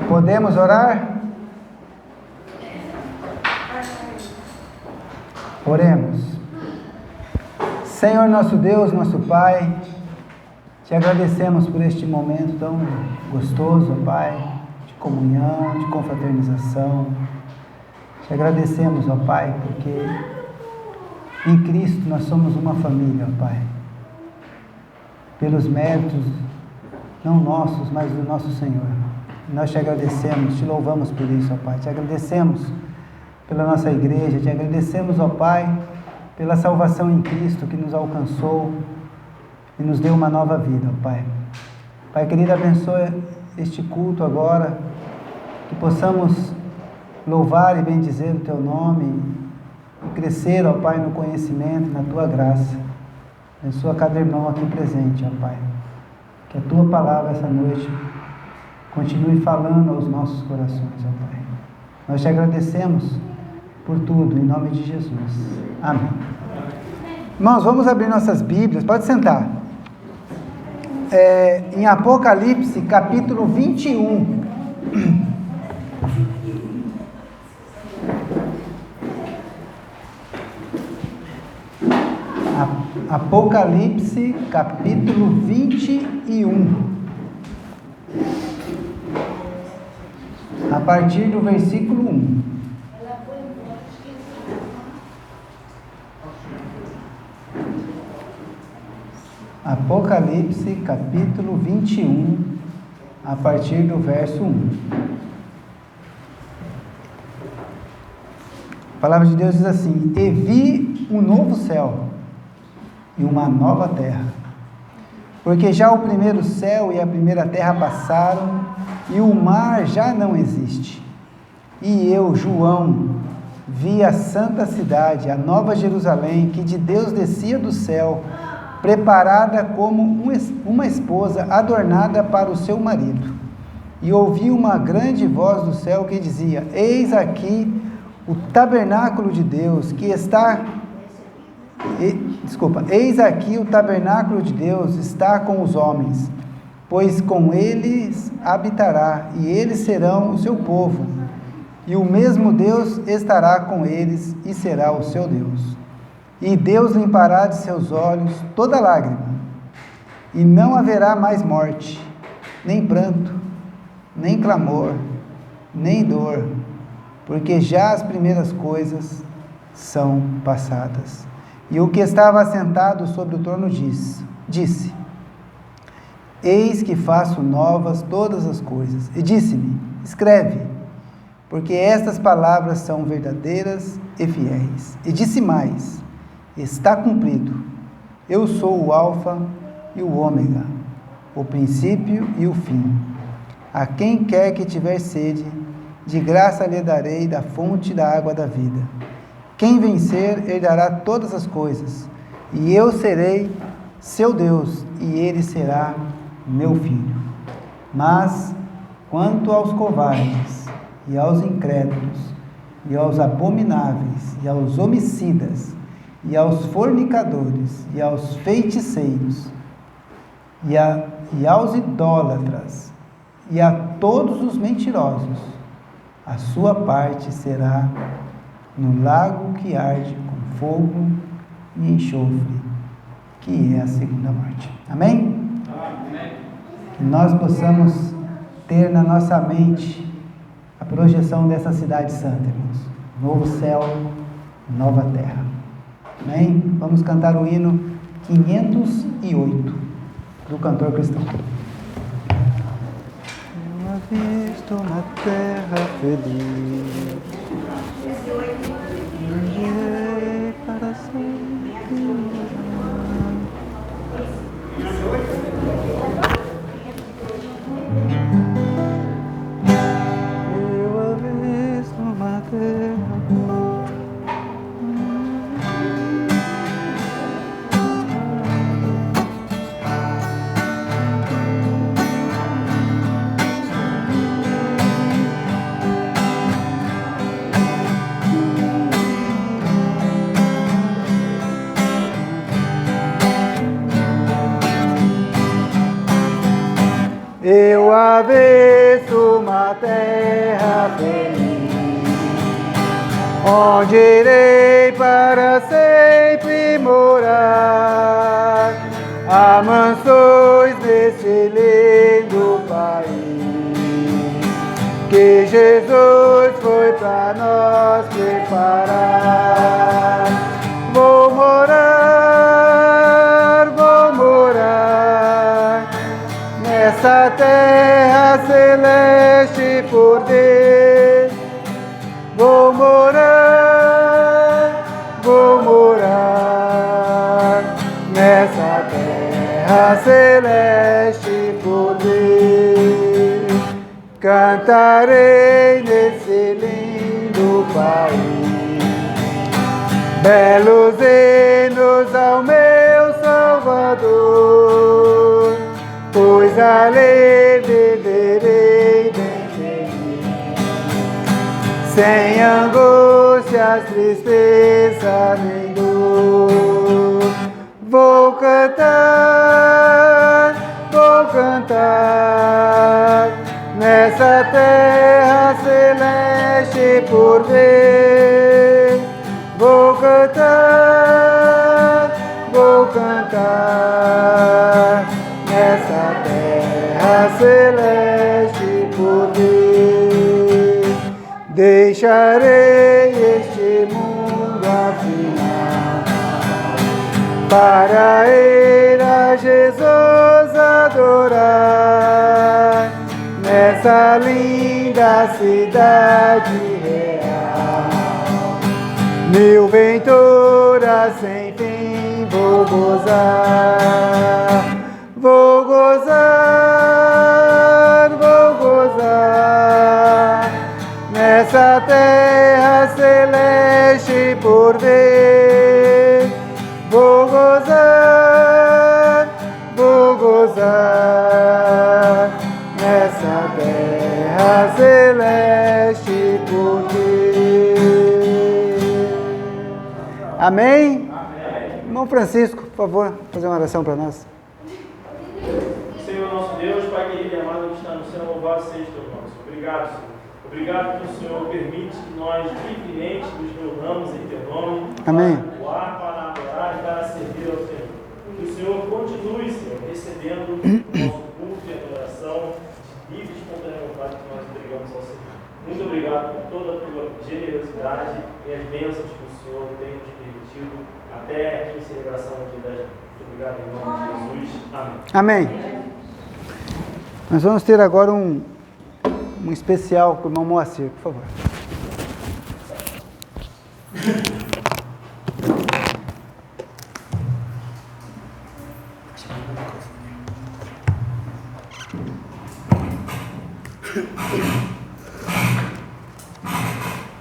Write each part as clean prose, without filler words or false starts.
Podemos orar? Oremos. Senhor nosso Deus, nosso Pai, te agradecemos por este momento tão gostoso, Pai, de comunhão, de confraternização. Te agradecemos, ó Pai, porque em Cristo nós somos uma família, ó Pai. Pelos méritos, não nossos, mas do nosso Senhor. Nós te agradecemos, te louvamos por isso, ó Pai. Te agradecemos pela nossa igreja, te agradecemos, ó Pai, pela salvação em Cristo que nos alcançou e nos deu uma nova vida, ó Pai. Pai querido, abençoe este culto agora, que possamos louvar e bendizer o Teu nome e crescer, ó Pai, no conhecimento, na Tua graça. Abençoa cada irmão aqui presente, ó Pai. Que a Tua palavra essa noite continue falando aos nossos corações, ó Pai. Nós te agradecemos por tudo, em nome de Jesus. Amém. Irmãos, vamos abrir nossas Bíblias. Pode sentar. Em Apocalipse, capítulo 21. Apocalipse, capítulo 21. A partir do versículo 1. Apocalipse, capítulo 21, a partir do verso 1. A palavra de Deus diz assim: E vi um novo céu e uma nova terra, porque já o primeiro céu e a primeira terra passaram, e o mar já não existe. E eu, João, vi a santa cidade, a nova Jerusalém, que de Deus descia do céu, preparada como uma esposa adornada para o seu marido. E ouvi uma grande voz do céu que dizia: Eis aqui o tabernáculo de Deus, eis aqui o tabernáculo de Deus está com os homens, pois com eles habitará, e eles serão o seu povo, e o mesmo Deus estará com eles e será o seu Deus. E Deus limpará de seus olhos toda lágrima, e não haverá mais morte, nem pranto, nem clamor, nem dor, porque já as primeiras coisas são passadas. E o que estava assentado sobre o trono disse: Eis que faço novas todas as coisas. E disse-me: Escreve, porque estas palavras são verdadeiras e fiéis. E disse mais: Está cumprido. Eu sou o Alfa e o Ômega, o princípio e o fim. A quem quer que tiver sede, de graça lhe darei da fonte da água da vida. Quem vencer herdará todas as coisas, e eu serei seu Deus, e ele será meu filho. Mas, quanto aos covardes, e aos incrédulos, e aos abomináveis, e aos homicidas, e aos fornicadores, e aos feiticeiros, e aos idólatras, e a todos os mentirosos, a sua parte será no lago que arde com fogo e enxofre, que é a segunda morte. Amém? Amém. Que nós possamos ter na nossa mente a projeção dessa cidade santa, irmãos. Novo céu, nova terra. Amém? Vamos cantar o hino 508 do cantor cristão. Eu avisto na terra feliz, viverei para sempre. Eu avisto na terra eu avisto uma terra feliz, onde irei para sempre morar. Há mansões nesse lindo país que Jesus foi para nós preparar. Vou morar nessa terra celeste por Deus. Vou morar nessa terra celeste por Deus. Cantarei nesse lindo país belos hinos ao meu Salvador, pois ali viverei bem feliz, sem angústias, tristeza nem dor. Vou cantar nessa terra celeste por ver. Vou cantar nessa terra celeste por ver. Deixarei este mundo afinal para ir a Jesus adorar nessa linda cidade real. Mil venturas sem fim vou gozar, vou gozar nessa terra celeste por ver. Vou gozar nessa terra celeste por ver. Amém? Amém. Irmão Francisco, por favor, fazer uma oração para nós. Senhor nosso Deus, Pai querido e amado que está no céu, louvado seja teu nome. Obrigado, Senhor. Obrigado que o Senhor permite que nós livremente nos reunamos em teu nome. Amém. Para cultuar, para adorar e para servir ao Senhor. Que o Senhor continue, Senhor, recebendo o nosso culto e adoração de livre e espontânea vontade que nós entregamos ao Senhor. Muito obrigado por toda a tua generosidade e as bênçãos que o Senhor tem nos permitido até aqui em celebração aqui da gente. Muito obrigado em nome de Jesus. Amém. Amém. Nós vamos ter agora um especial com o irmão Moacir, por favor.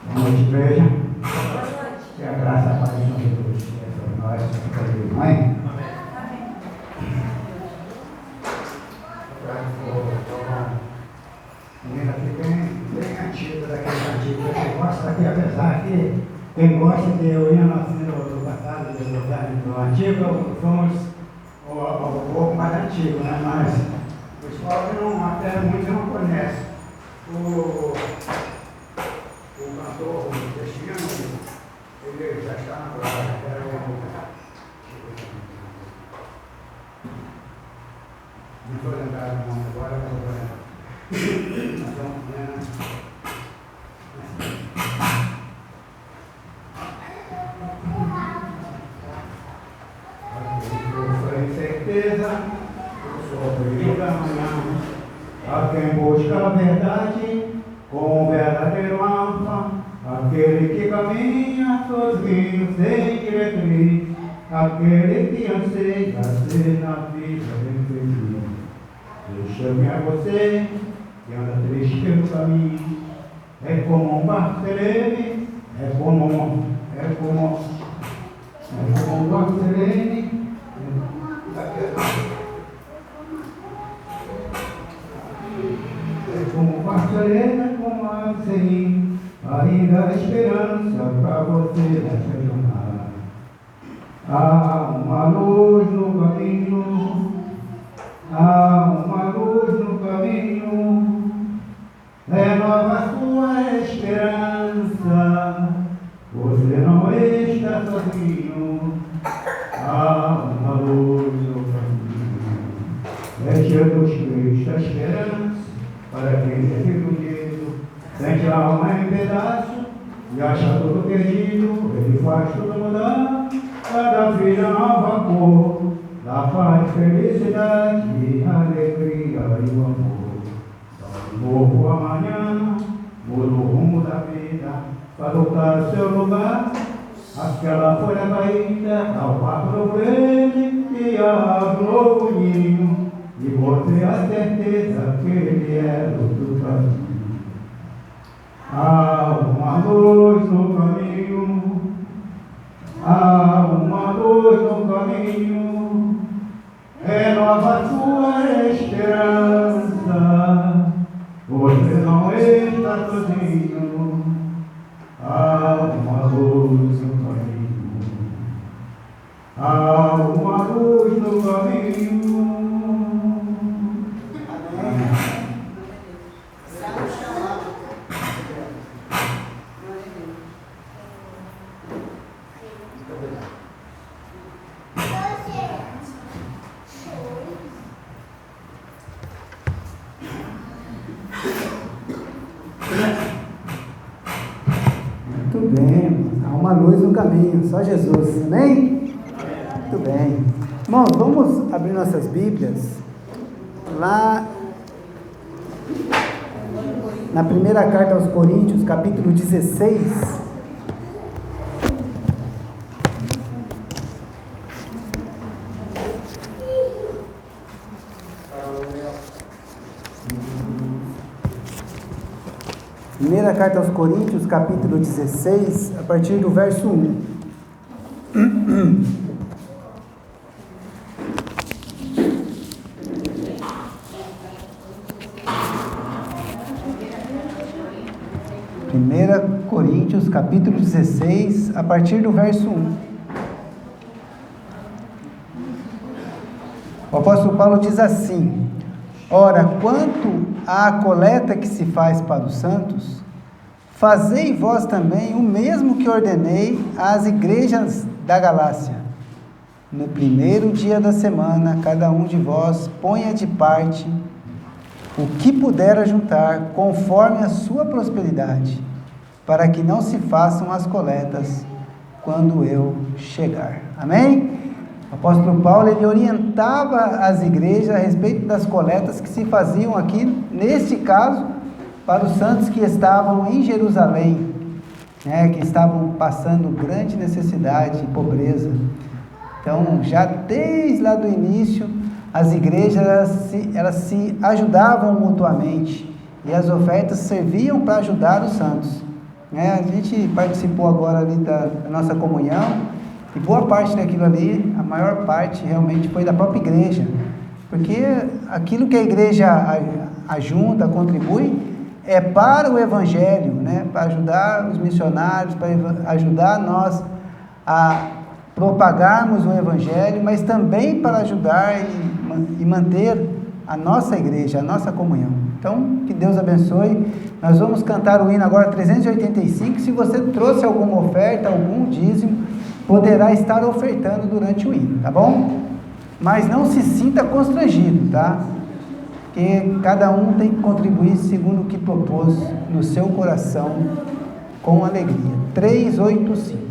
Boa noite, igreja. Que a graça e a paz de Jesus seja sobre nós, sobre a mãe. Menina aqui bem antiga, daqueles antigos que gosta aqui, apesar que quem gosta de eu ir no passado, do antigo, somos um pouco mais antigo, né? Mas o pessoal até muitos não conhece. O cantor, o Destino, ele já está na glória, era o... Não estou lembrado o nome agora, mas eu vou lembrar. Nós vamos ver, né? Certeza, eu sou o da manhã, a quem busca a verdade com o verdadeiro alfa, aquele que caminha sozinho sem diretriz, aquele que anseia ser na vida bem feliz. Deixa-me a você que anda triste pelo caminho, é como um barco serene, é como um barco serene. Como pastorena, como assim, ainda há esperança para você nessa jornada. Há uma luz no caminho, há uma uma luz no caminho, renova sua esperança. Você não está sozinho, há uma luz no caminho. É Jesus Cristo a esperança para quem é iludido, sente a alma em pedaço e acha tudo perdido. Ele faz tudo mudar, cada filha nova cor, da paz, felicidade, alegria e o amor. Um novo amanhã, muda o rumo da vida, para voltar ao seu lugar. Aquela folha caída, dá o papo no verde e abre um novo ninho. E você a certeza que ele é do caminho. Há uma luz no caminho, há uma luz no caminho, renova sua esperança. Você não está sozinho, há uma luz no caminho, há uma luz no caminho. Muito bem, há uma luz no caminho, só Jesus, amém? Muito bem. Irmãos, vamos abrir nossas Bíblias lá na primeira carta aos Coríntios, capítulo 16. Primeira carta aos Coríntios, capítulo 16, a partir do verso 1. Primeira Coríntios, capítulo 16, a partir do verso 1. O apóstolo Paulo diz assim: ora, quanto à coleta que se faz para os santos, fazei vós também o mesmo que ordenei às igrejas da Galácia. No primeiro dia da semana, cada um de vós ponha de parte o que puder ajuntar, conforme a sua prosperidade, para que não se façam as coletas quando eu chegar. Amém? O apóstolo Paulo, ele orientava as igrejas a respeito das coletas que se faziam aqui, neste caso, para os santos que estavam em Jerusalém, que estavam passando grande necessidade e pobreza. Então, já desde lá do início, as igrejas elas se ajudavam mutuamente e as ofertas serviam para ajudar os santos. A gente participou agora ali da nossa comunhão, e boa parte daquilo ali, a maior parte realmente foi da própria igreja, porque aquilo que a igreja ajunta, contribui, é para o evangelho, para ajudar os missionários, para ajudar nós a propagarmos o evangelho, mas também para ajudar e manter a nossa igreja, a nossa comunhão. Então, que Deus abençoe. Nós vamos cantar o hino agora 385. Se você trouxe alguma oferta, algum dízimo, poderá estar ofertando durante o hino, tá bom? Mas não se sinta constrangido, tá? Porque cada um tem que contribuir segundo o que propôs no seu coração, com alegria. 385.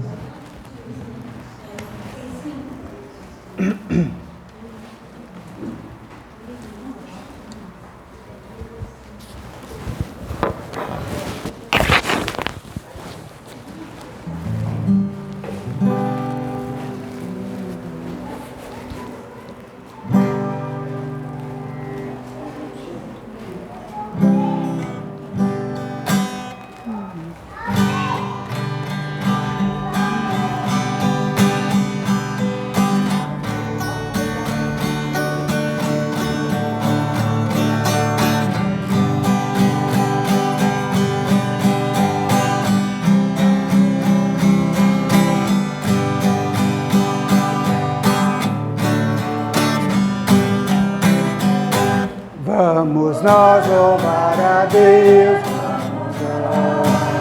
Vamos nós louvar a Deus,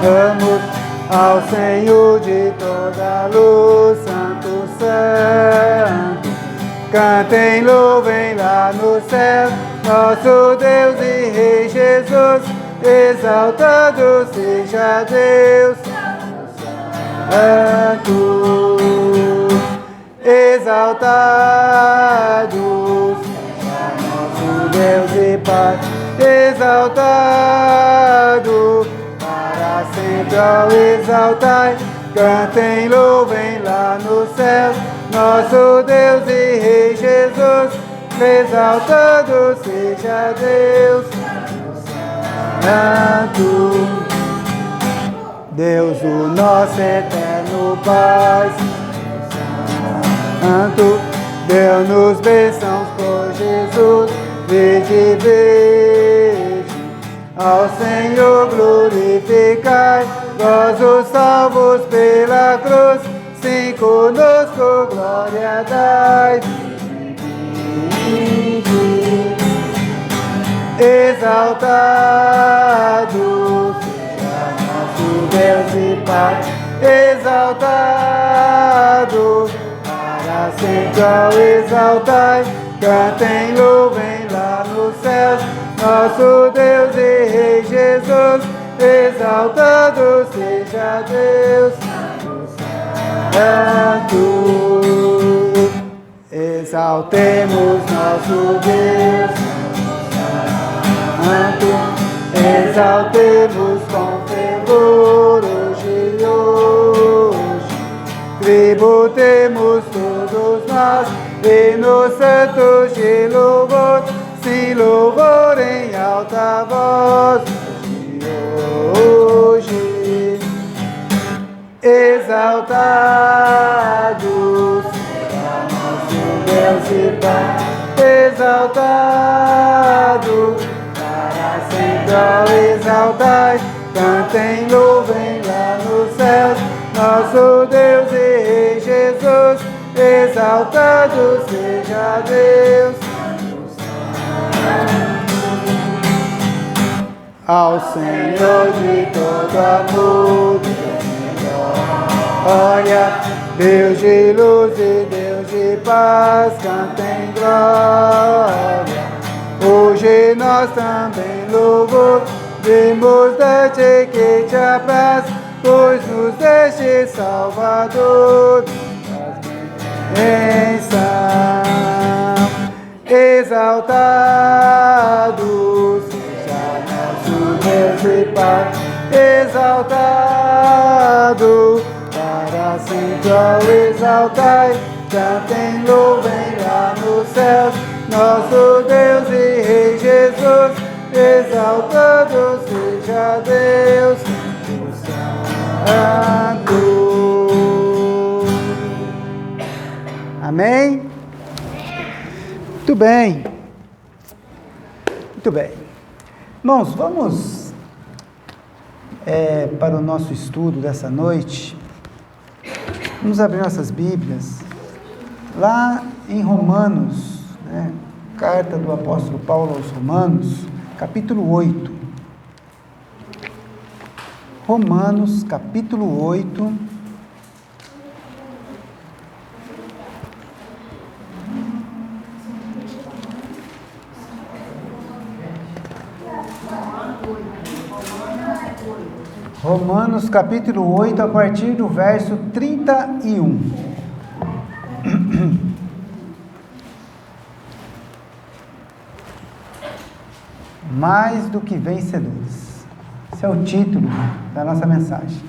vamos ao Senhor de toda a luz, Santo, Santo. Cantem, louvem lá no céu, nosso Deus e Rei Jesus, exaltado seja Deus, Santo, exaltado seja nosso Deus e Pai, exaltado para sempre ao exaltai. Cantem, louvem lá no céu, nosso Deus e Rei Jesus, exaltado seja Deus, Santo. Deus, o nosso eterno Pai, Santo, deu-nos bênçãos por Jesus, vede, vede, ao Senhor glorificai, vós os salvos pela cruz, sim, conosco glória dai. Exaltado seja nosso Deus e Pai, exaltado para sempre ao exaltai. Cantem, louvem lá nos céus, nosso Deus e Rei Jesus, exaltado seja Deus, Santo. Exaltemos nosso Deus, Santo. Exaltemos com fervor hoje, hoje. Tributemos todos nós hinos santos de louvor, sim, louvor em alta voz hoje. Exaltado seja nosso Deus e Pai, exaltado para sempre ao exaltai. Cantem, louvem lá nos céus, nosso Deus e Rei Jesus, exaltado seja Deus, ao Senhor de todo amor, glória, Deus de luz e Deus de paz, cantem glória. Hoje nós também louvor, vimos dar-te que te apraz, pois nos deste Salvador. Exaltado seja nosso Deus e Pai, exaltado para sempre ao exaltai. Cantem, louvem lá nos céus, nosso Deus e Rei Jesus, exaltado seja Deus, Santo. Amém? Muito bem. Muito bem. Irmãos, vamos para o nosso estudo dessa noite. Vamos abrir nossas Bíblias lá em Romanos, né? Carta do apóstolo Paulo aos Romanos, capítulo 8. Romanos, capítulo 8. Romanos, capítulo 8, a partir do verso 31. Mais do que vencedores. Esse é o título da nossa mensagem.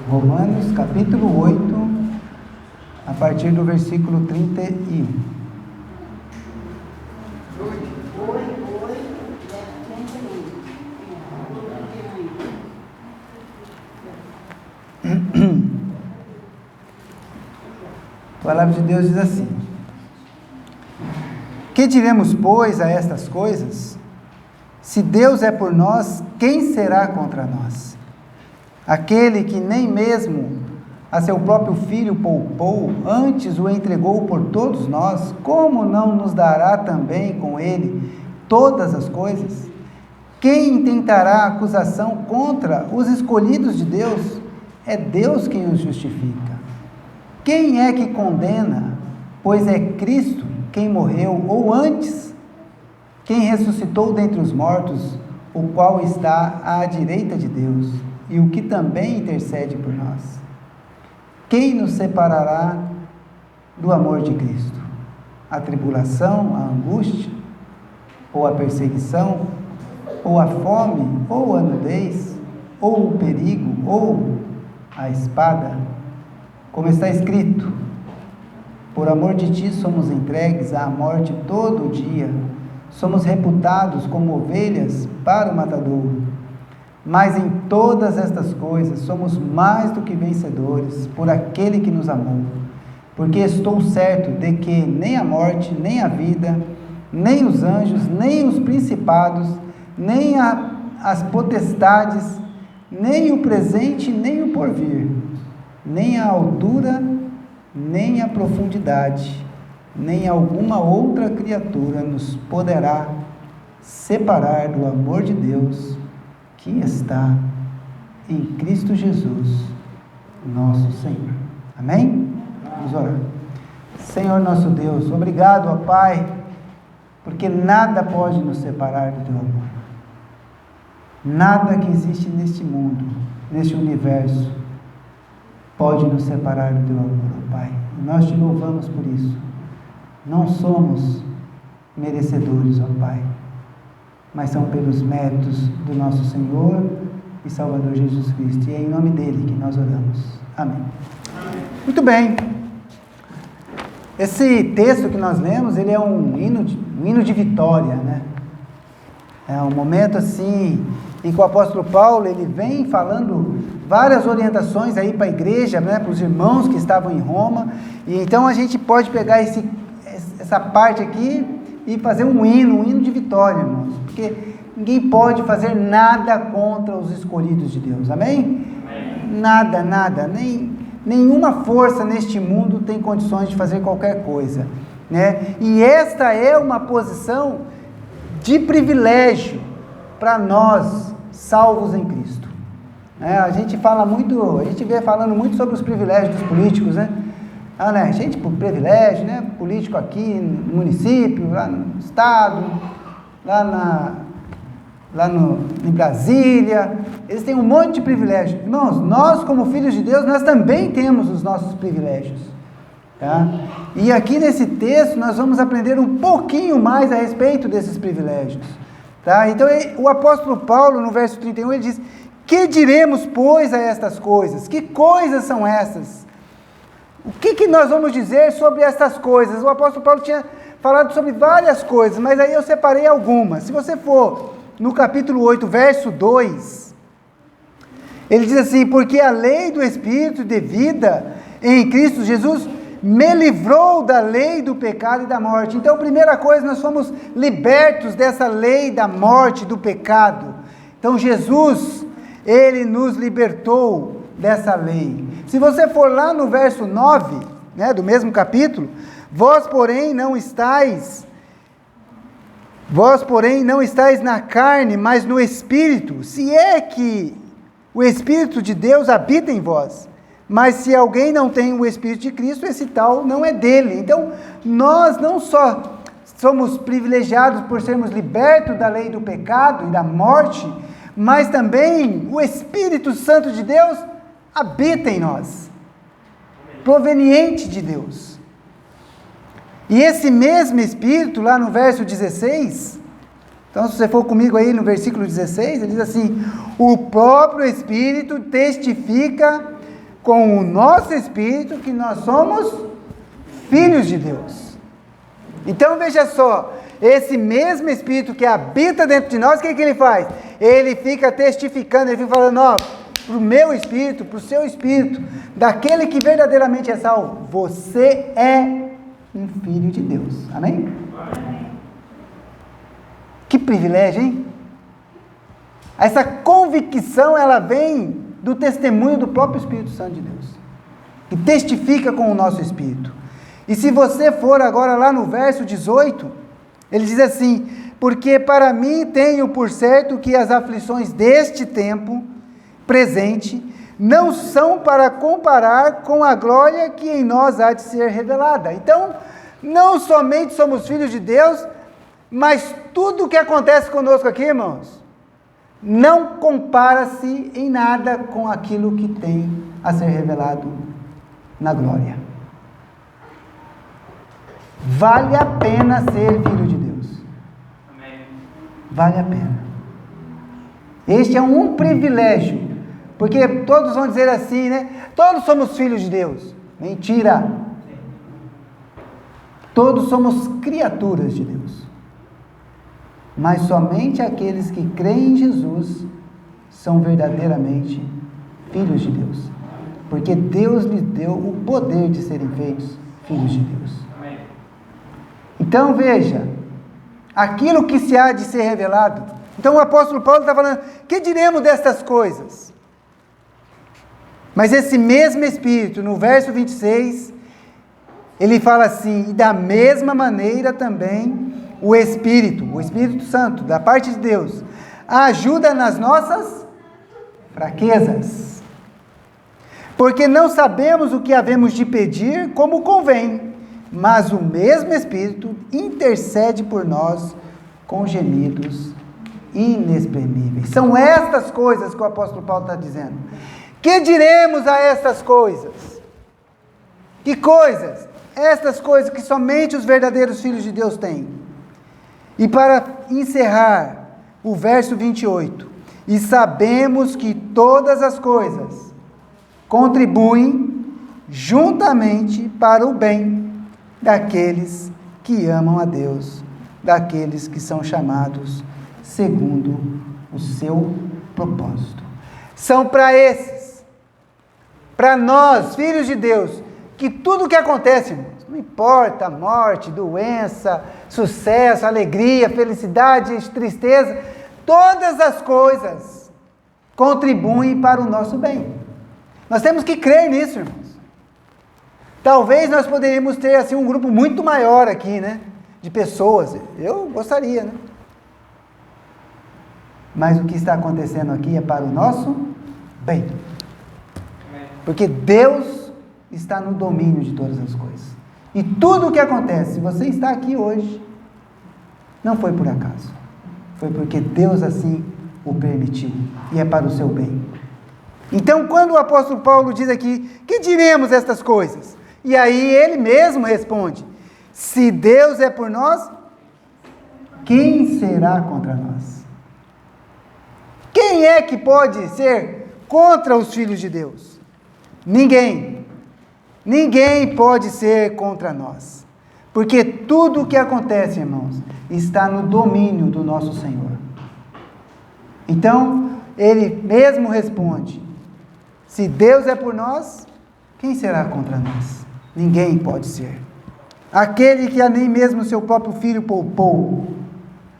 Romanos, capítulo 8, a partir do versículo 31. A palavra de Deus diz assim: que diremos, pois, a estas coisas? Se Deus é por nós, quem será contra nós? Aquele que nem mesmo a seu próprio Filho poupou, antes o entregou por todos nós, como não nos dará também com ele todas as coisas? Quem intentará acusação contra os escolhidos de Deus? É Deus quem os justifica. Quem é que condena? Pois é Cristo quem morreu, ou antes, quem ressuscitou dentre os mortos, o qual está à direita de Deus, e o que também intercede por nós. Quem nos separará do amor de Cristo? A tribulação, a angústia, ou a perseguição, ou a fome, ou a nudez, ou o perigo, ou a espada? Como está escrito: por amor de ti somos entregues à morte todo o dia, somos reputados como ovelhas para o matadouro. Mas em todas estas coisas somos mais do que vencedores por aquele que nos amou. Porque estou certo de que nem a morte, nem a vida, nem os anjos, nem os principados, nem as potestades, nem o presente, nem o porvir, nem a altura, nem a profundidade, nem alguma outra criatura nos poderá separar do amor de Deus que está em Cristo Jesus, nosso Senhor. Amém? Vamos orar. Senhor nosso Deus, obrigado, ó Pai, porque nada pode nos separar do teu amor. Nada que existe neste mundo, neste universo, pode nos separar do teu amor, ó Pai. E nós te louvamos por isso. Não somos merecedores, ó Pai, mas são pelos méritos do nosso Senhor e Salvador Jesus Cristo. E é em nome dele que nós oramos. Amém. Muito bem. Esse texto que nós lemos, ele é um hino de vitória, né? É um momento assim em que o apóstolo Paulo, ele vem falando várias orientações aí para a igreja, né, para os irmãos que estavam em Roma. E então a gente pode pegar essa parte aqui e fazer um hino de vitória, irmãos, porque ninguém pode fazer nada contra os escolhidos de Deus, amém? Amém. Nada, nenhuma força neste mundo tem condições de fazer qualquer coisa, né? E esta é uma posição de privilégio para nós, salvos em Cristo. A gente vê falando muito sobre os privilégios dos políticos, né? Gente, por privilégio, né? Político aqui no município, lá no estado, em Brasília, eles têm um monte de privilégios. Irmãos, nós como filhos de Deus, nós também temos os nossos privilégios, tá? E aqui nesse texto nós vamos aprender um pouquinho mais a respeito desses privilégios, tá? Então o apóstolo Paulo, no verso 31, ele diz: que diremos, pois, a estas coisas? Que coisas são essas? O que nós vamos dizer sobre estas coisas? O apóstolo Paulo tinha falado sobre várias coisas, mas aí eu separei algumas. Se você for no capítulo 8, verso 2, ele diz assim: porque a lei do Espírito de vida em Cristo Jesus me livrou da lei do pecado e da morte. Então, primeira coisa, nós fomos libertos dessa lei da morte, do pecado. Então, Jesus, ele nos libertou dessa lei. Se você for lá no verso 9, né, do mesmo capítulo: vós, porém, não estáis na carne, mas no Espírito, se é que o Espírito de Deus habita em vós. Mas se alguém não tem o Espírito de Cristo, esse tal não é dele. Então, nós não só somos privilegiados por sermos libertos da lei do pecado e da morte, mas também o Espírito Santo de Deus habita em nós, proveniente de Deus. E esse mesmo Espírito, lá no verso 16, então se você for comigo aí no versículo 16, ele diz assim: o próprio Espírito testifica com o nosso Espírito que nós somos filhos de Deus. Então veja só, esse mesmo Espírito que habita dentro de nós, o que ele faz? Ele fica testificando, ele fica falando: ó, para o meu Espírito, para o seu Espírito, daquele que verdadeiramente é salvo, você é um filho de Deus. Amém? Amém. Que privilégio, hein? Essa convicção, ela vem do testemunho do próprio Espírito Santo de Deus. que testifica com o nosso espírito. E se você for agora lá no verso 18, ele diz assim: porque para mim tenho por certo que as aflições deste tempo presente não são para comparar com a glória que em nós há de ser revelada. Então, não somente somos filhos de Deus, mas tudo o que acontece conosco aqui, irmãos, não compara-se em nada com aquilo que tem a ser revelado na glória. Vale a pena ser filho de Deus. Amém. Vale a pena. Este é um privilégio, porque todos vão dizer assim, né? Todos somos filhos de Deus. Mentira. Todos somos criaturas de Deus. Mas somente aqueles que creem em Jesus são verdadeiramente filhos de Deus. Porque Deus lhes deu o poder de serem feitos filhos de Deus. Amém. Então veja, aquilo que se há de ser revelado. Então o apóstolo Paulo está falando: que diremos destas coisas? Mas esse mesmo Espírito, no verso 26, ele fala assim: e da mesma maneira também o Espírito Santo, da parte de Deus, ajuda nas nossas fraquezas. Porque não sabemos o que havemos de pedir como convém, mas o mesmo Espírito intercede por nós com gemidos inexprimíveis. São estas coisas que o apóstolo Paulo está dizendo. Que diremos a estas coisas? Que coisas? Estas coisas que somente os verdadeiros filhos de Deus têm. E para encerrar, o verso 28. E sabemos que todas as coisas contribuem juntamente para o bem daqueles que amam a Deus, daqueles que são chamados segundo o seu propósito. São para esses, para nós, filhos de Deus, que tudo o que acontece, irmãos, não importa morte, doença, sucesso, alegria, felicidade, tristeza, todas as coisas contribuem para o nosso bem. Nós temos que crer nisso, irmãos. Talvez nós poderíamos ter assim um grupo muito maior aqui, né? De pessoas. Eu gostaria, né? Mas o que está acontecendo aqui é para o nosso bem. Porque Deus está no domínio de todas as coisas. E tudo o que acontece, se você está aqui hoje, não foi por acaso. Foi porque Deus assim o permitiu. E é para o seu bem. Então, quando o apóstolo Paulo diz aqui: que diremos estas coisas? E aí ele mesmo responde: se Deus é por nós, quem será contra nós? Quem é que pode ser contra os filhos de Deus? Ninguém. Ninguém pode ser contra nós. Porque tudo o que acontece, irmãos, está no domínio do nosso Senhor. Então, ele mesmo responde: se Deus é por nós, quem será contra nós? Ninguém pode ser. Aquele que a nem mesmo seu próprio filho poupou,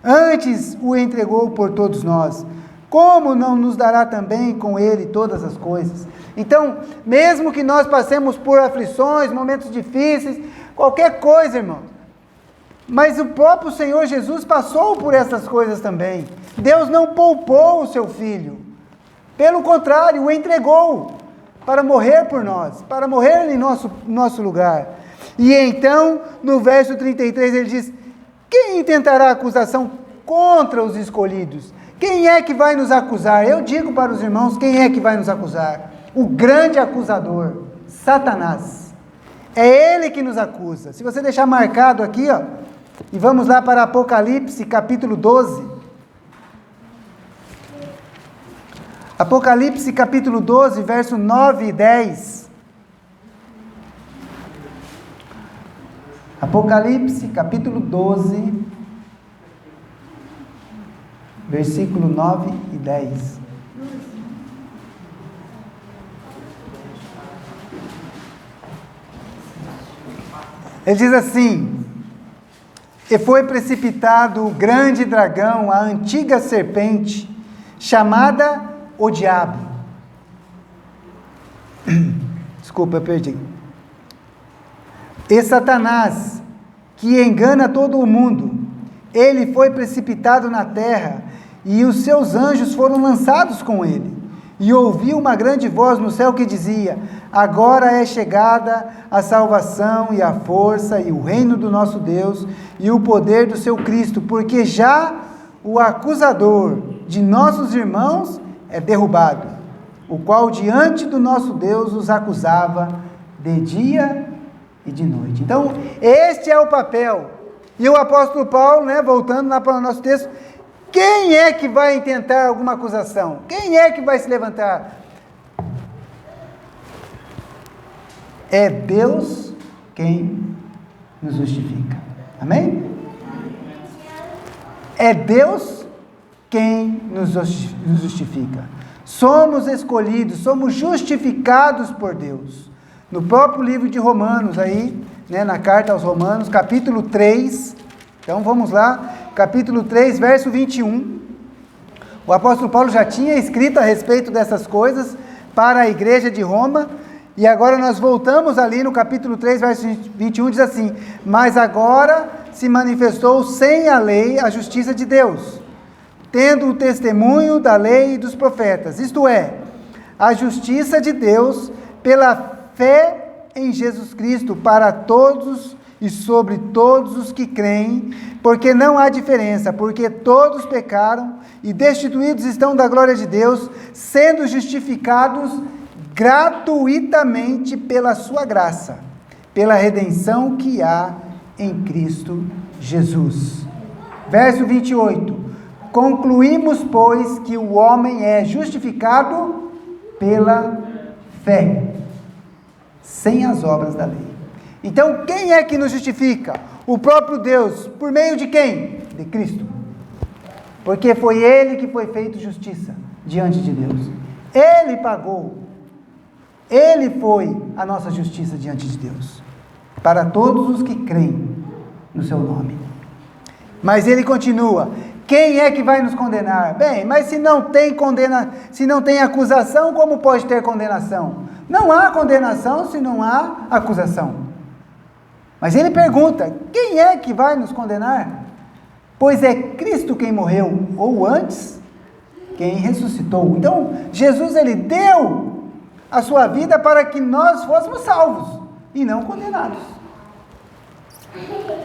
antes o entregou por todos nós, como não nos dará também com ele todas as coisas? Então, mesmo que nós passemos por aflições, momentos difíceis, qualquer coisa, irmãos, mas o próprio Senhor Jesus passou por essas coisas também. Deus não poupou o seu filho, pelo contrário, o entregou para morrer por nós, para morrer em nosso lugar. E então, no verso 33, ele diz: quem intentará acusação contra os escolhidos? Quem é que vai nos acusar? Eu digo para os irmãos, quem é que vai nos acusar? O grande acusador, Satanás. É ele que nos acusa. Se você deixar marcado aqui, ó, e vamos lá para Apocalipse, capítulo 12. Apocalipse, capítulo 12, verso 9 e 10. Apocalipse, capítulo 12, versículo 9 e 10. Ele diz assim: e foi precipitado o grande dragão, a antiga serpente, chamada o diabo, Desculpa, eu perdi. E Satanás, que engana todo o mundo, ele foi precipitado na terra, e os seus anjos foram lançados com ele. E ouviu uma grande voz no céu que dizia: agora é chegada a salvação e a força e o reino do nosso Deus e o poder do seu Cristo, porque já o acusador de nossos irmãos é derrubado, o qual diante do nosso Deus os acusava de dia e de noite. Então, este é o papel. E o apóstolo Paulo, voltando lá para o nosso texto, quem é que vai intentar alguma acusação? Quem é que vai se levantar? É Deus quem nos justifica. Amém? É Deus quem nos justifica. Somos escolhidos, somos justificados por Deus. No próprio livro de Romanos, aí, na carta aos Romanos, capítulo 3, então vamos lá, capítulo 3, verso 21. O apóstolo Paulo já tinha escrito a respeito dessas coisas para a igreja de Roma, e agora nós voltamos ali no capítulo 3, verso 21, diz assim: mas agora se manifestou sem a lei a justiça de Deus, tendo o testemunho da lei e dos profetas, isto é, a justiça de Deus pela fé em Jesus Cristo para todos e sobre todos os que creem, porque não há diferença, porque todos pecaram e destituídos estão da glória de Deus, sendo justificados gratuitamente pela sua graça, pela redenção que há em Cristo Jesus. Verso 28. Concluímos, pois, que o homem é justificado pela fé, sem as obras da lei. Então, quem é que nos justifica? O próprio Deus. Por meio de quem? De Cristo. Porque foi Ele que foi feito justiça diante de Deus. Ele pagou. Ele foi a nossa justiça diante de Deus. Para todos os que creem no seu nome. Mas Ele continua: quem é que vai nos condenar? Bem, mas se não tem acusação, como pode ter condenação? Não há condenação se não há acusação. Mas ele pergunta: quem é que vai nos condenar? Pois é Cristo quem morreu, ou antes, quem ressuscitou. Então, Jesus, ele deu a sua vida para que nós fôssemos salvos e não condenados.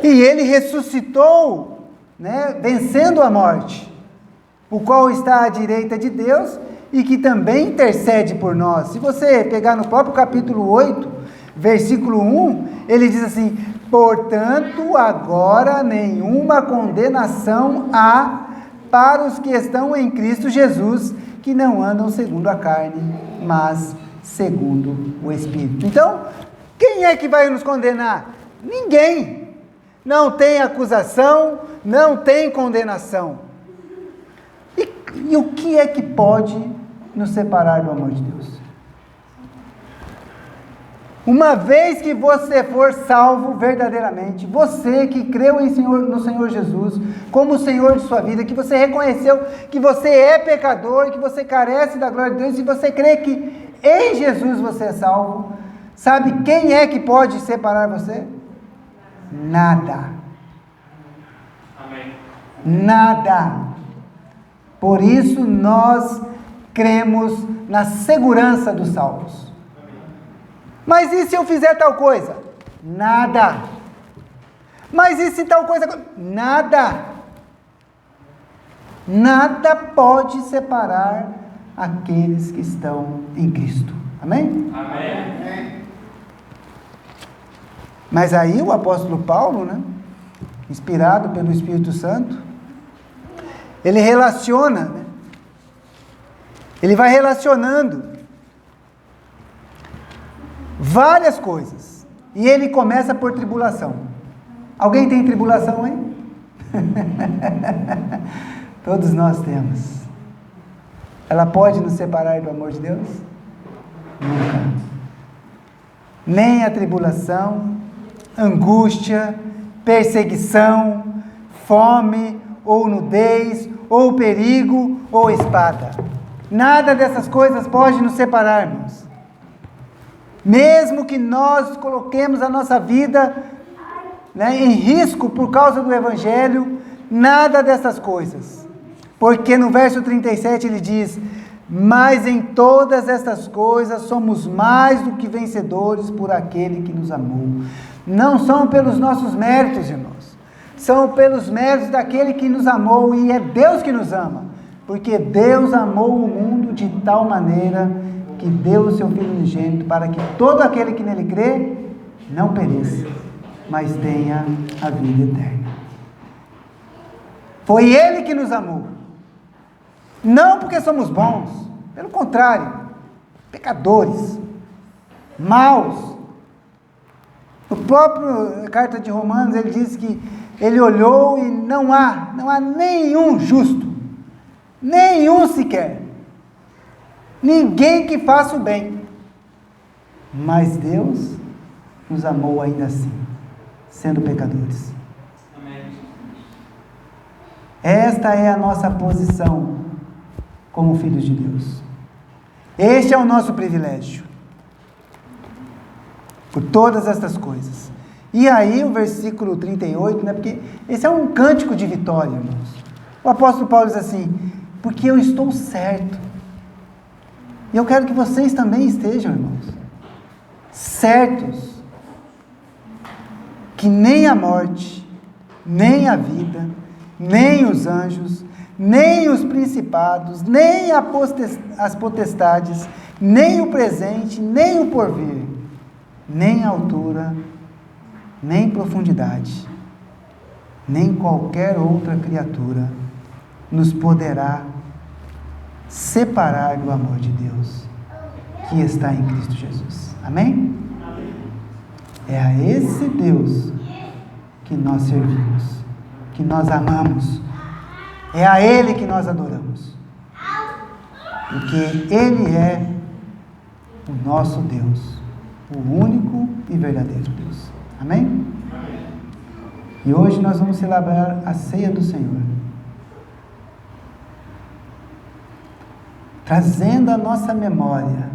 E ele ressuscitou, vencendo a morte, o qual está à direita de Deus e que também intercede por nós. Se você pegar no próprio capítulo 8, versículo 1, ele diz assim: portanto, agora nenhuma condenação há para os que estão em Cristo Jesus, que não andam segundo a carne, mas segundo o Espírito. Então, quem é que vai nos condenar? Ninguém. Não tem acusação, não tem condenação. E o que é que pode nos separar do amor de Deus? Uma vez que você for salvo verdadeiramente, você que creu no Senhor Jesus como o Senhor de sua vida, que você reconheceu que você é pecador, que você carece da glória de Deus, e você crê que em Jesus você é salvo, sabe quem é que pode separar você? Nada. Amém. Nada. Por isso nós cremos na segurança dos salvos. Mas e se eu fizer tal coisa? Nada. Mas e se tal coisa? Nada. Nada pode separar aqueles que estão em Cristo. Amém? Amém. Mas aí o apóstolo Paulo, inspirado pelo Espírito Santo, ele relaciona, ele vai relacionando várias coisas, e ele começa por tribulação. Alguém tem tribulação aí? Todos nós temos. Ela pode nos separar do amor de Deus? Nunca. Nem a tribulação, angústia, perseguição, fome, ou nudez, ou perigo, ou espada. Nada dessas coisas pode nos separar, irmãos. Mesmo que nós coloquemos a nossa vida, né, em risco por causa do Evangelho, nada dessas coisas. Porque no verso 37 ele diz: mas em todas estas coisas somos mais do que vencedores por aquele que nos amou. Não são pelos nossos méritos, irmãos, são pelos méritos daquele que nos amou, e é Deus que nos ama, porque Deus amou o mundo de tal maneira que deu o seu Filho unigênito, para que todo aquele que nele crê não pereça, mas tenha a vida eterna. Foi Ele que nos amou, não porque somos bons, pelo contrário, pecadores, maus. No próprio carta de Romanos ele diz que ele olhou e não há nenhum justo, nenhum sequer, ninguém que faça o bem, mas Deus nos amou ainda assim, sendo pecadores. Esta é a nossa posição como filhos de Deus. Este é o nosso privilégio, por todas estas coisas. E aí o versículo 38, né, porque esse é um cântico de vitória, irmãos. O apóstolo Paulo diz assim: porque eu estou certo, e eu quero que vocês também estejam, irmãos, certos, que nem a morte, nem a vida, nem os anjos, nem os principados, nem as potestades, nem o presente, nem o porvir, nem a altura, nem profundidade, nem qualquer outra criatura nos poderá separar do amor de Deus que está em Cristo Jesus. Amém? É a esse Deus que nós servimos, que nós amamos, é a Ele que nós adoramos, porque Ele é o nosso Deus, o único e verdadeiro Deus. Amém? E hoje nós vamos celebrar a ceia do Senhor, trazendo à nossa memória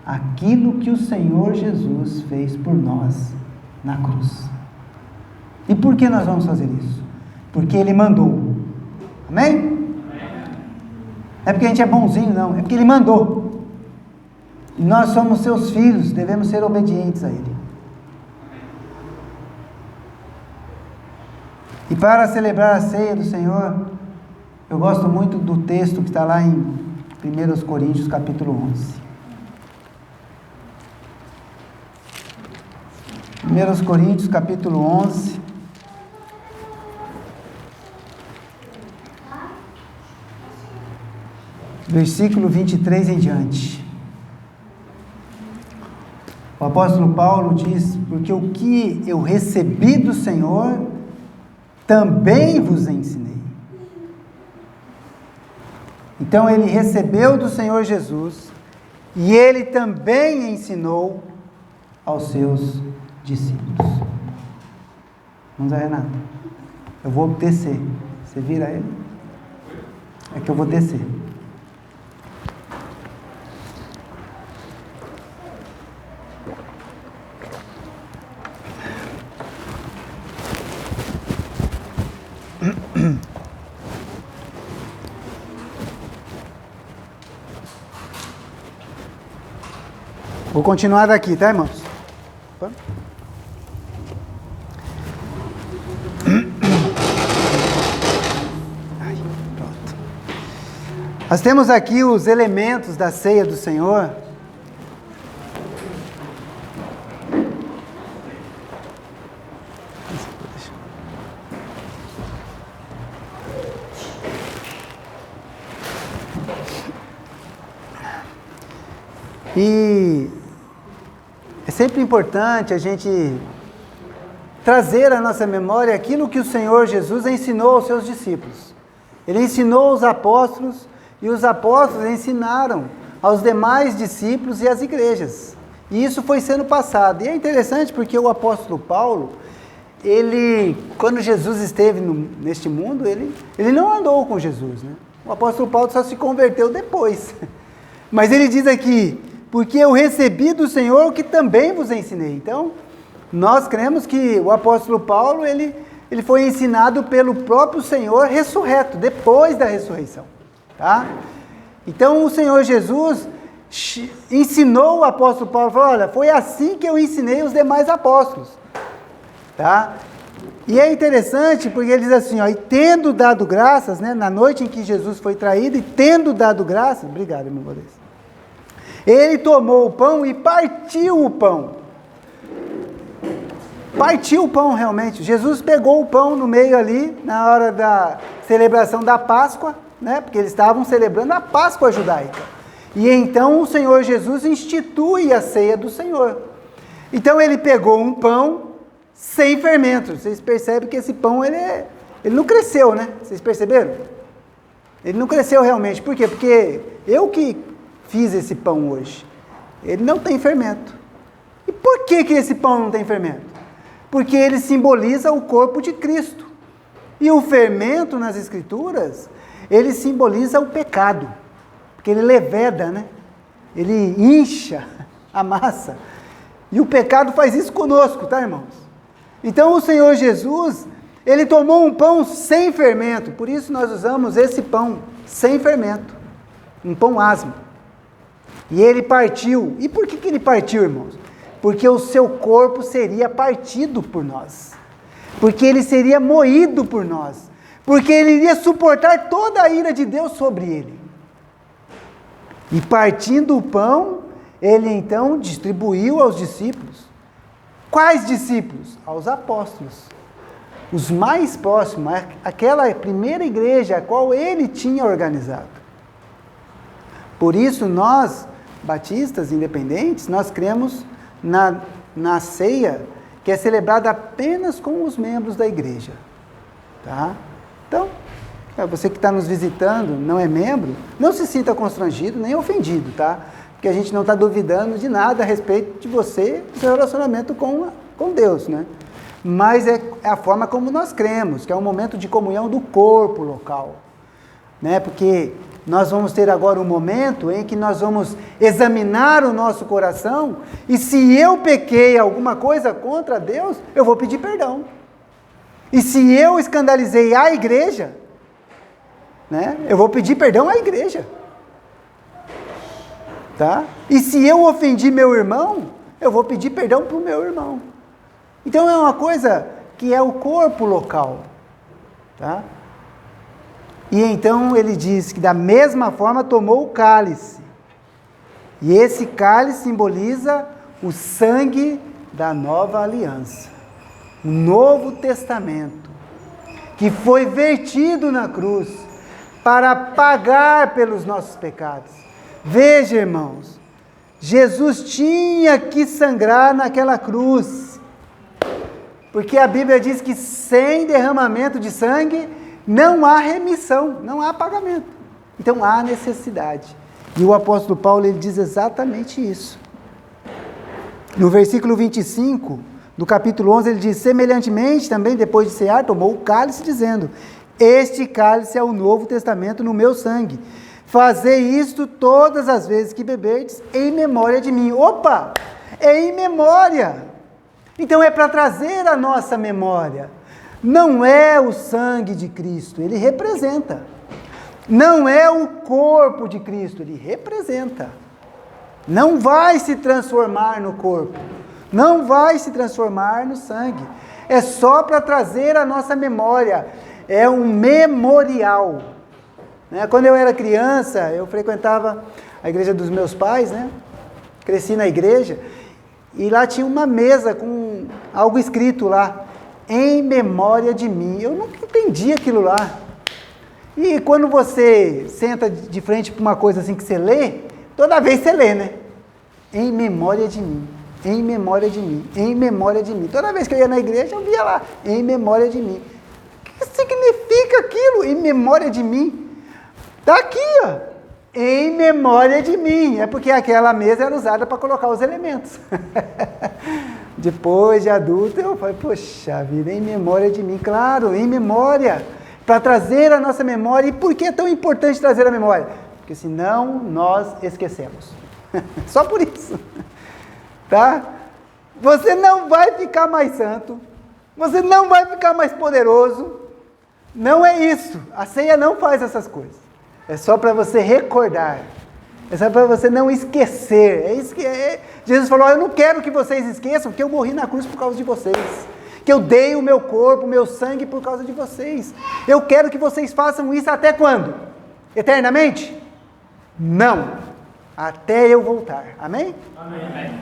aquilo que o Senhor Jesus fez por nós na cruz. E por que nós vamos fazer isso? Porque Ele mandou. Amém? Não é porque a gente é bonzinho, não. É porque Ele mandou. E nós somos seus filhos, devemos ser obedientes a Ele. E para celebrar a ceia do Senhor, eu gosto muito do texto que está lá em 1 Coríntios capítulo 11. 1 Coríntios capítulo 11. Versículo 23 em diante. O apóstolo Paulo diz: porque o que eu recebi do Senhor, também vos ensinei. Então ele recebeu do Senhor Jesus, e ele também ensinou aos seus discípulos. Vamos lá, Renata. Eu vou descer. Você vira ele? É que eu vou descer. Vou continuar daqui, tá, irmãos? Opa. Ai, pronto. Nós temos aqui os elementos da ceia do Senhor. E é sempre importante a gente trazer à nossa memória aquilo que o Senhor Jesus ensinou aos seus discípulos. Ele ensinou aos apóstolos, e os apóstolos ensinaram aos demais discípulos e às igrejas. E isso foi sendo passado. E é interessante porque o apóstolo Paulo, quando Jesus esteve neste mundo, ele não andou com Jesus, né? O apóstolo Paulo só se converteu depois. Mas ele diz aqui: porque eu recebi do Senhor o que também vos ensinei. Então, nós cremos que o apóstolo Paulo, ele foi ensinado pelo próprio Senhor ressurreto, depois da ressurreição, tá? Então, o Senhor Jesus ensinou o apóstolo Paulo, falou, olha, foi assim que eu ensinei os demais apóstolos, tá? E é interessante porque ele diz assim, ó, e tendo dado graças, né, na noite em que Jesus foi traído, e tendo dado graças, obrigado, irmão Valdez, ele tomou o pão e partiu o pão. Partiu o pão realmente. Jesus pegou o pão no meio ali, na hora da celebração da Páscoa, né, porque eles estavam celebrando a Páscoa judaica. E então o Senhor Jesus institui a ceia do Senhor. Então ele pegou um pão sem fermento. Vocês percebem que esse pão, ele não cresceu, né? Vocês perceberam? Ele não cresceu realmente. Por quê? Porque eu que fiz esse pão hoje. Ele não tem fermento. E por que esse pão não tem fermento? Porque ele simboliza o corpo de Cristo. E o fermento nas Escrituras, ele simboliza o pecado. Porque ele leveda, né? Ele incha a massa. E o pecado faz isso conosco, tá, irmãos? Então o Senhor Jesus, ele tomou um pão sem fermento. Por isso nós usamos esse pão sem fermento. Um pão asmo. E ele partiu. E por que ele partiu, irmãos? Porque o seu corpo seria partido por nós. Porque ele seria moído por nós. Porque ele iria suportar toda a ira de Deus sobre ele. E partindo o pão, ele então distribuiu aos discípulos. Quais discípulos? Aos apóstolos. Os mais próximos, aquela primeira igreja a qual ele tinha organizado. Por isso nós, batistas independentes, nós cremos na ceia, que é celebrada apenas com os membros da igreja. Tá? Então, você que está nos visitando, não é membro, não se sinta constrangido nem ofendido, tá? Porque a gente não está duvidando de nada a respeito de você, do seu relacionamento com Deus, né? Mas é a forma como nós cremos, que é um momento de comunhão do corpo local, né? Porque nós vamos ter agora um momento em que nós vamos examinar o nosso coração, e se eu pequei alguma coisa contra Deus, eu vou pedir perdão. E se eu escandalizei a igreja, né, eu vou pedir perdão à igreja. Tá? E se eu ofendi meu irmão, eu vou pedir perdão para o meu irmão. Então é uma coisa que é o corpo local. Tá? E então ele diz que da mesma forma tomou o cálice. E esse cálice simboliza o sangue da nova aliança. O Novo Testamento. Que foi vertido na cruz para pagar pelos nossos pecados. Veja, irmãos, Jesus tinha que sangrar naquela cruz. Porque a Bíblia diz que sem derramamento de sangue não há remissão, não há pagamento. Então há necessidade. E o apóstolo Paulo, ele diz exatamente isso. No versículo 25 do capítulo 11, ele diz, semelhantemente, também depois de cear, tomou o cálice, dizendo, este cálice é o Novo Testamento no meu sangue. Fazei isto todas as vezes que beberdes, em memória de mim. Opa! É em memória. Então é para trazer a nossa memória. Não é o sangue de Cristo, ele representa. Não é o corpo de Cristo, ele representa. Não vai se transformar no corpo. Não vai se transformar no sangue. É só para trazer a nossa memória. É um memorial. Né? Quando eu era criança, eu frequentava a igreja dos meus pais, né? Cresci na igreja, e lá tinha uma mesa com algo escrito lá, em memória de mim. Eu nunca entendi aquilo lá. E quando você senta de frente para uma coisa assim que você lê, toda vez você lê, né? Em memória de mim, em memória de mim, em memória de mim. Toda vez que eu ia na igreja, eu via lá, em memória de mim. O que significa aquilo, em memória de mim? Está aqui, ó, em memória de mim. É porque aquela mesa era usada para colocar os elementos. Depois de adulto, eu falei, poxa vida, em memória de mim. Claro, em memória, para trazer a nossa memória. E por que é tão importante trazer a memória? Porque senão nós esquecemos. Só por isso. Tá? Você não vai ficar mais santo. Você não vai ficar mais poderoso. Não é isso. A ceia não faz essas coisas. É só para você recordar. É só para você não esquecer. É isso que Jesus falou, eu não quero que vocês esqueçam que eu morri na cruz por causa de vocês. Que eu dei o meu corpo, o meu sangue por causa de vocês. Eu quero que vocês façam isso até quando? Eternamente? Não. Até eu voltar. Amém? Amém.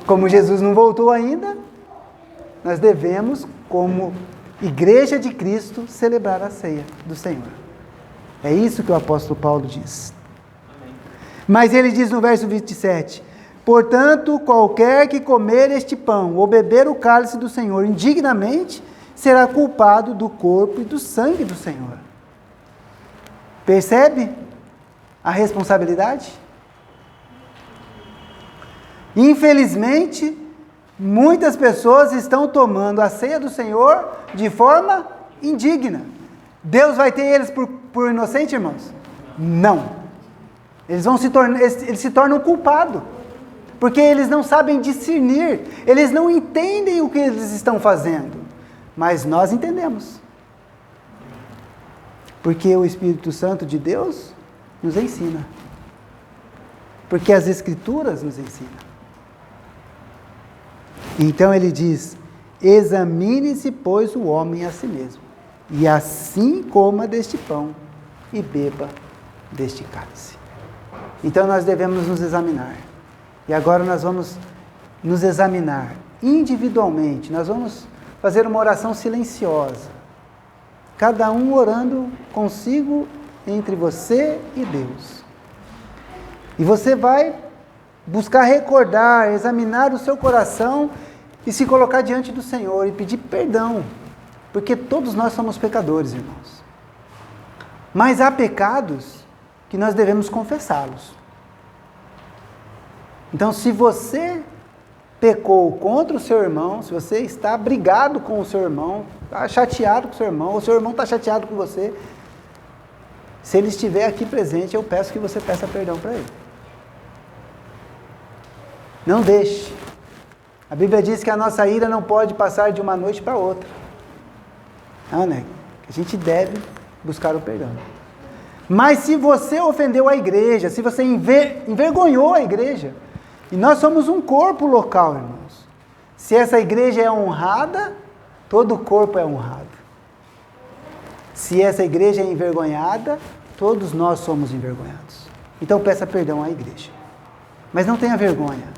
Como Jesus não voltou ainda, nós devemos, como Igreja de Cristo, celebrar a ceia do Senhor. É isso que o apóstolo Paulo diz. Amém. Mas ele diz no verso 27, portanto, qualquer que comer este pão ou beber o cálice do Senhor indignamente, será culpado do corpo e do sangue do Senhor. Percebe a responsabilidade? Infelizmente, muitas pessoas estão tomando a ceia do Senhor de forma indigna. Deus vai ter eles por inocente, irmãos? Não. Eles se tornam culpados, porque eles não sabem discernir, eles não entendem o que eles estão fazendo, mas nós entendemos, porque o Espírito Santo de Deus nos ensina, porque as Escrituras nos ensinam. Então ele diz, examine-se, pois, o homem a si mesmo, e assim coma deste pão e beba deste cálice. Então nós devemos nos examinar. E agora nós vamos nos examinar individualmente. Nós vamos fazer uma oração silenciosa. Cada um orando consigo entre você e Deus. E você vai buscar recordar, examinar o seu coração e se colocar diante do Senhor e pedir perdão. Porque todos nós somos pecadores, irmãos. Mas há pecados que nós devemos confessá-los. Então, se você pecou contra o seu irmão, se você está brigado com o seu irmão, está chateado com o seu irmão, ou o seu irmão está chateado com você, se ele estiver aqui presente, eu peço que você peça perdão para ele. Não deixe. A Bíblia diz que a nossa ira não pode passar de uma noite para outra. Não, né? A gente deve buscar o perdão. Mas se você ofendeu a igreja, se você envergonhou a igreja, e nós somos um corpo local, irmãos. Se essa igreja é honrada, todo o corpo é honrado. Se essa igreja é envergonhada, todos nós somos envergonhados. Então peça perdão à igreja. Mas não tenha vergonha,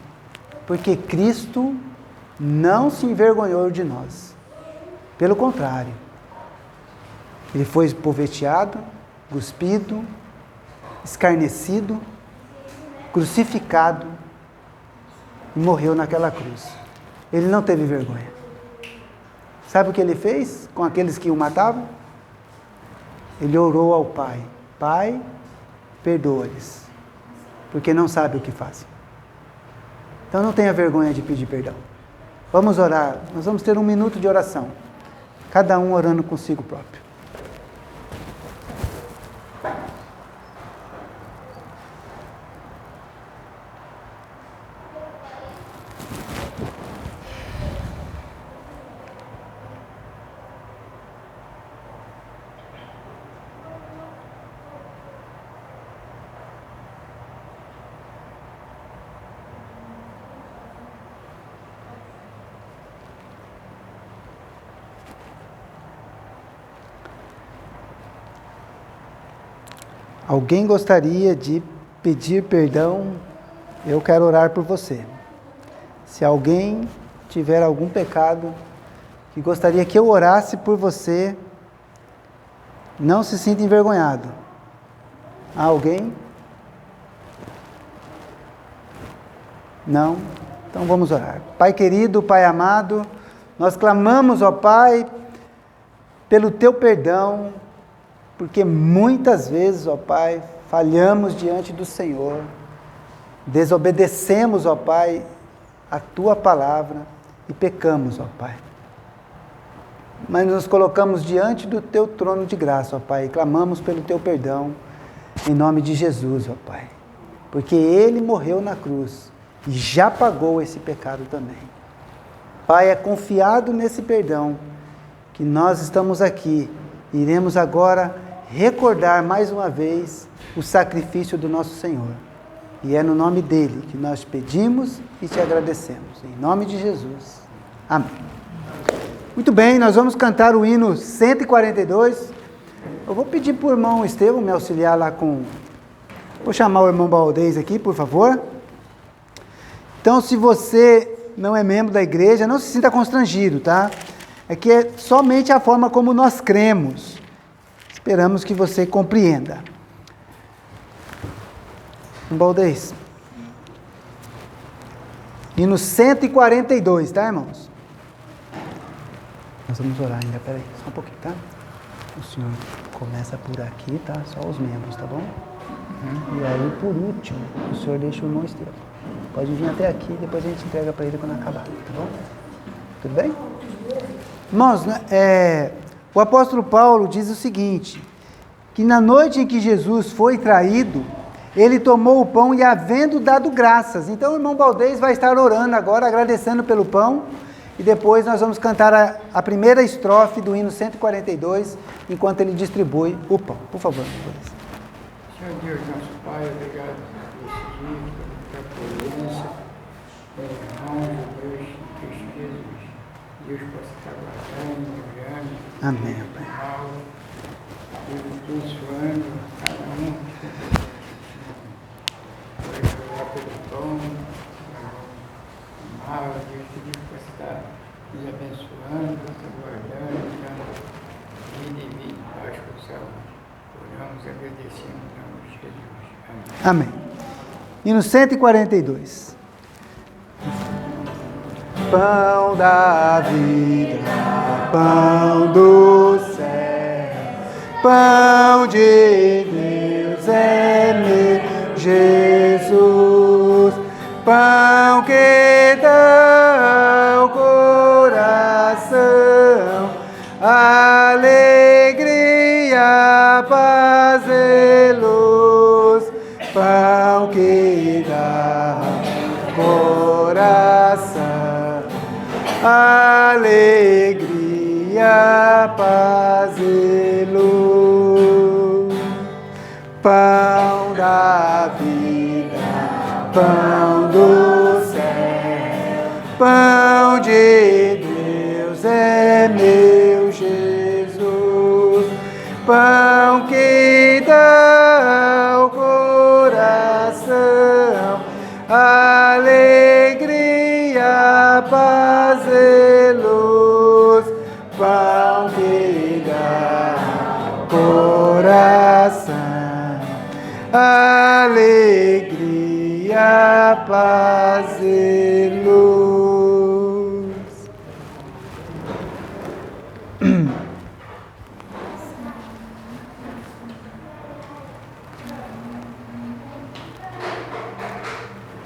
porque Cristo não se envergonhou de nós. Pelo contrário, ele foi espoveteado, cuspido, escarnecido, crucificado e morreu naquela cruz. Ele não teve vergonha. Sabe o que ele fez com aqueles que o matavam? Ele orou ao Pai. Pai, perdoa-lhes, porque não sabem o que fazem. Então não tenha vergonha de pedir perdão. Vamos orar. Nós vamos ter 1 minuto de oração. Cada um orando consigo próprio. Alguém gostaria de pedir perdão? Eu quero orar por você. Se alguém tiver algum pecado que gostaria que eu orasse por você, não se sinta envergonhado. Há alguém? Não? Então vamos orar. Pai querido, Pai amado, nós clamamos, ó Pai, pelo Teu perdão, porque muitas vezes, ó Pai, falhamos diante do Senhor, desobedecemos, ó Pai, a Tua palavra e pecamos, ó Pai. Mas nos colocamos diante do Teu trono de graça, ó Pai, e clamamos pelo Teu perdão, em nome de Jesus, ó Pai. porque Ele morreu na cruz e já pagou esse pecado também. Pai, é confiado nesse perdão que nós estamos aqui. Iremos agora recordar mais uma vez o sacrifício do nosso Senhor. E é no nome dele que nós pedimos e te agradecemos. Em nome de Jesus. Amém. Muito bem, nós vamos cantar o hino 142. Eu vou pedir para o irmão Estevão me auxiliar lá com... Vou chamar o irmão Baldez aqui, por favor. Então, se você não é membro da igreja, não se sinta constrangido, tá? É que é somente a forma como nós cremos. Esperamos que você compreenda. Baldez. Hino 142, tá, irmãos? Nós vamos orar ainda, peraí, só um pouquinho, tá? O senhor começa por aqui, tá? Só os membros, tá bom? E aí, por último, o senhor deixa o irmão Estevão. Pode vir até aqui, depois a gente entrega para ele quando acabar, tá bom? Tudo bem? Irmãos, o apóstolo Paulo diz o seguinte, que na noite em que Jesus foi traído, ele tomou o pão e havendo dado graças. Então o irmão Baldez vai estar orando agora, agradecendo pelo pão, e depois nós vamos cantar a primeira estrofe do hino 142, enquanto ele distribui o pão. Por favor, irmão Baldez. Senhor Deus, nosso Pai, obrigado por esse dia, pela presença, pelo irmão de Deus, Cristo Jesus. Deus possa estar guardando, livrando, Amém, Pai. mal, abençoando cada um. Vai orar pelo pão, mal, Deus, que Deus possa estar nos abençoando, guardando, dando vida e vida, paz com saúde. Oramos, agradecemos em nome de Jesus. Amém. Amém. Hino 142. Pão da vida, pão do céu, pão de Deus é meu Jesus, pão que dá ao coração alegria, paz e luz, pão que dá ao coração alegria, paz e luz, pão da vida, pão do céu, pão de Deus é meu Jesus, pão que dá ao coração alegria, paz e luz, pão que dá ao coração alegria, paz e luz.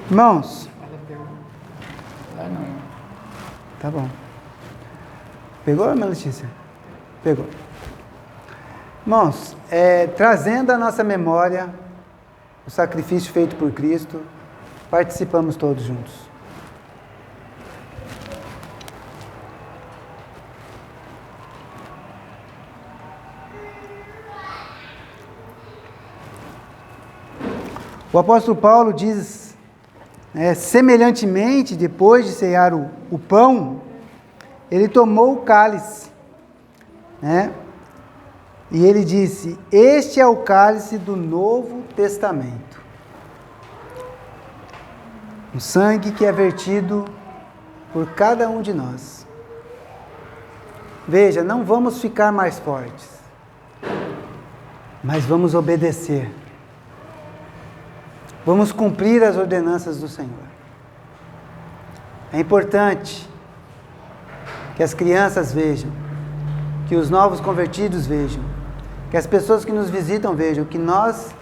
Irmãos, Lá não. tá bom. Pegou, minha Letícia? Pegou. Irmãos, trazendo à nossa memória o sacrifício feito por Cristo, participamos todos juntos. O apóstolo Paulo diz, semelhantemente, depois de cear o pão, ele tomou o cálice, né? E ele disse, este é o cálice do Novo Testamento. O sangue que é vertido por cada um de nós. Veja, não vamos ficar mais fortes, mas vamos obedecer. Vamos cumprir as ordenanças do Senhor. É importante que as crianças vejam, que os novos convertidos vejam, que as pessoas que nos visitam vejam que nós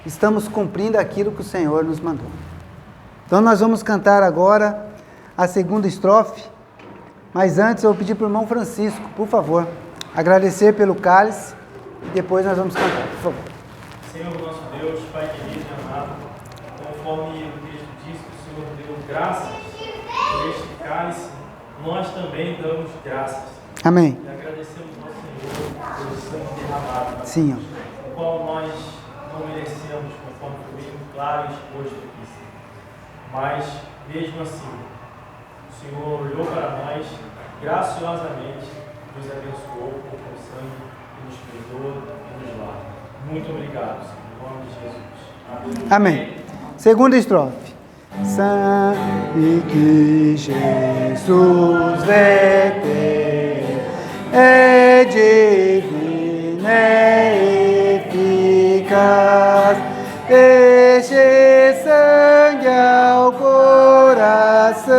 estamos cumprindo aquilo que o Senhor nos mandou. Então nós vamos cantar agora a segunda estrofe, mas antes eu vou pedir para o irmão Francisco, por favor, agradecer pelo cálice e depois nós vamos cantar, por favor. Senhor nosso Deus, Pai querido e amado, conforme o texto diz que o Senhor deu graças por este cálice, nós também damos graças. Amém. E agradecemos ao Senhor pelo sangue derramado, Sim, o qual nós não merecemos, conforme foi bem claro e exposto aqui. Mas, mesmo assim, o Senhor olhou para nós graciosamente, nos abençoou com o sangue e nos perdoa e nos lava. Muito obrigado, Senhor, em nome de Jesus. Amém. Amém. Segunda estrofe. Sangue que Jesus verteu é divino, é eficaz. Este sangue ao coração,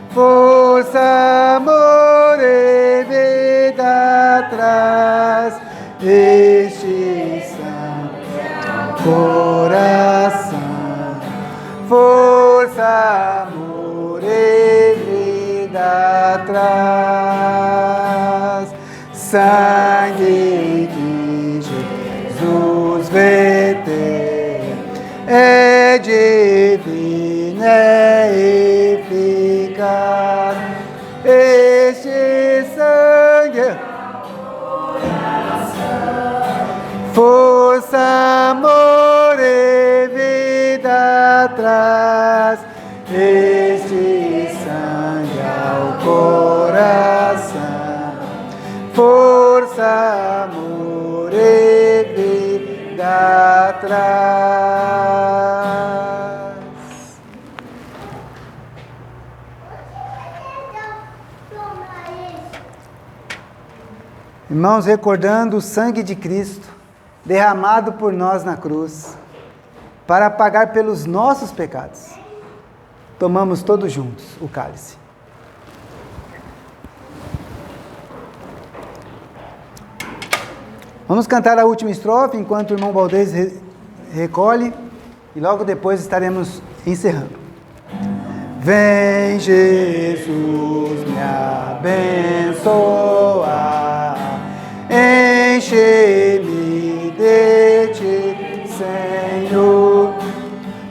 força, amor e vida traz. Este sangue ao coração, força, amor e vida traz. Sangue que Jesus verteu é divino, é eficaz. Este sangue, força, amor e vida traz. Este sangue ao coração, força, amor e vida traz. Irmãos, recordando o sangue de Cristo derramado por nós na cruz, para pagar pelos nossos pecados, tomamos todos juntos o cálice. Vamos cantar a última estrofe enquanto o irmão Valdez recolhe e logo depois estaremos encerrando. Vem Jesus me abençoar, enche-me de ti, Senhor,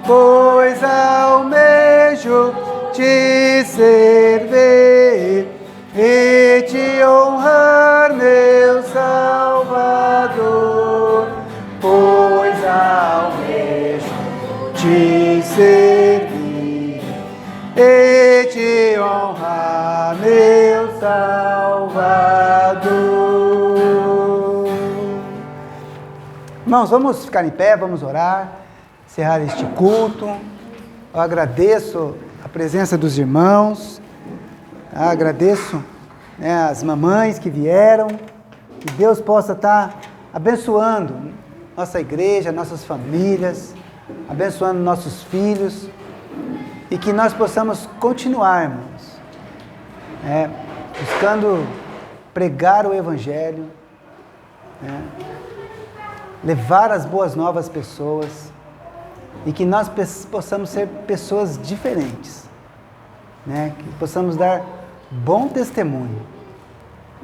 pois almejo te servir e te honrar, meu Salvador, pois almejo te servir e te honrar, meu Salvador. Irmãos, vamos ficar em pé, vamos orar, encerrar este culto. Eu agradeço a presença dos irmãos, agradeço as mamães que vieram, que Deus possa estar abençoando nossa igreja, nossas famílias, abençoando nossos filhos, e que nós possamos continuar, irmãos, buscando pregar o Evangelho, levar as boas novas às pessoas, e que nós possamos ser pessoas diferentes, que possamos dar bom testemunho,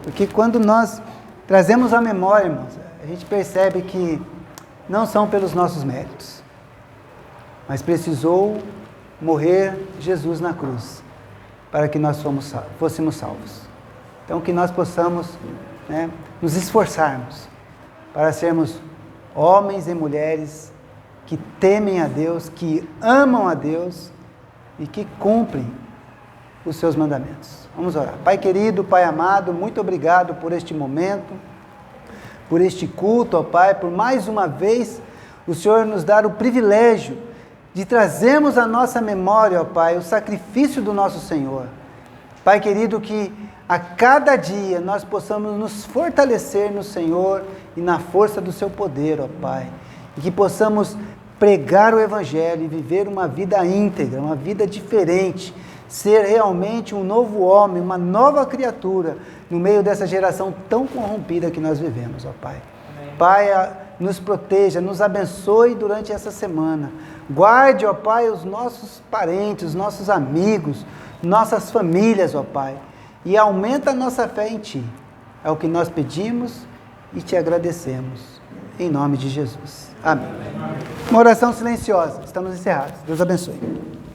porque quando nós trazemos a memória, irmãos, a gente percebe que não são pelos nossos méritos, mas precisou morrer Jesus na cruz, para que nós fôssemos salvos. Então que nós possamos nos esforçarmos para sermos homens e mulheres que temem a Deus, que amam a Deus e que cumprem os seus mandamentos. Vamos orar. Pai querido, Pai amado, muito obrigado por este momento, por este culto, ó Pai, por mais uma vez o Senhor nos dar o privilégio de trazermos à nossa memória, ó Pai, o sacrifício do nosso Senhor. Pai querido, que a cada dia nós possamos nos fortalecer no Senhor e na força do seu poder, ó Pai, e que possamos pregar o Evangelho e viver uma vida íntegra, uma vida diferente, ser realmente um novo homem, uma nova criatura no meio dessa geração tão corrompida que nós vivemos, ó Pai. Amém. Pai, nos proteja, nos abençoe durante essa semana. Guarde, ó Pai, os nossos parentes, os nossos amigos, nossas famílias, ó Pai, e aumenta a nossa fé em Ti. É o que nós pedimos e Te agradecemos. Em nome de Jesus. Amém. Uma oração silenciosa. Estamos encerrados. Deus abençoe.